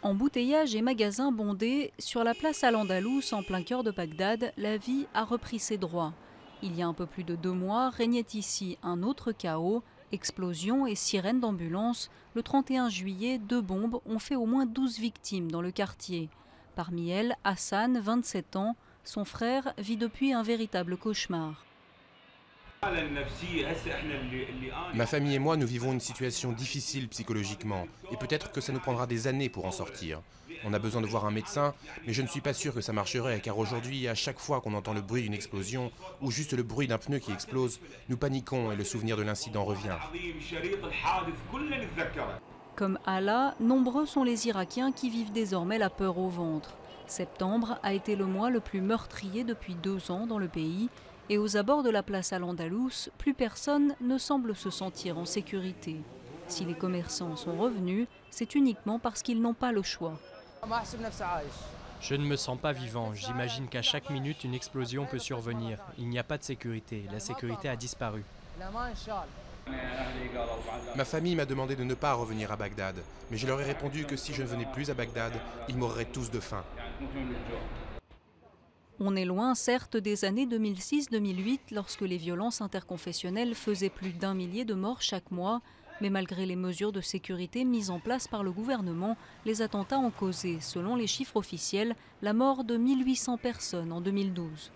Embouteillages et magasins bondés, sur la place Al-Andalus, en plein cœur de Bagdad, la vie a repris ses droits. Il y a un peu plus de 2 mois, régnait ici un autre chaos. Explosions et sirènes d'ambulance. Le 31 juillet, 2 bombes ont fait au moins 12 victimes dans le quartier. Parmi elles, Hassan, 27 ans. Son frère vit depuis un véritable cauchemar. Ma famille et moi, nous vivons une situation difficile psychologiquement et peut-être que ça nous prendra des années pour en sortir. On a besoin de voir un médecin, mais je ne suis pas sûr que ça marcherait car aujourd'hui, à chaque fois qu'on entend le bruit d'une explosion ou juste le bruit d'un pneu qui explose, nous paniquons et le souvenir de l'incident revient. Comme Allah, nombreux sont les Irakiens qui vivent désormais la peur au ventre. Septembre a été le mois le plus meurtrier depuis 2 ans dans le pays. Et aux abords de la place Al-Andalus, plus personne ne semble se sentir en sécurité. Si les commerçants sont revenus, c'est uniquement parce qu'ils n'ont pas le choix. Je ne me sens pas vivant. J'imagine qu'à chaque minute, une explosion peut survenir. Il n'y a pas de sécurité. La sécurité a disparu. Ma famille m'a demandé de ne pas revenir à Bagdad, mais je leur ai répondu que si je ne venais plus à Bagdad, ils mourraient tous de faim. On est loin, certes, des années 2006-2008, lorsque les violences interconfessionnelles faisaient plus d'1 millier de morts chaque mois. Mais malgré les mesures de sécurité mises en place par le gouvernement, les attentats ont causé, selon les chiffres officiels, la mort de 1800 personnes en 2012.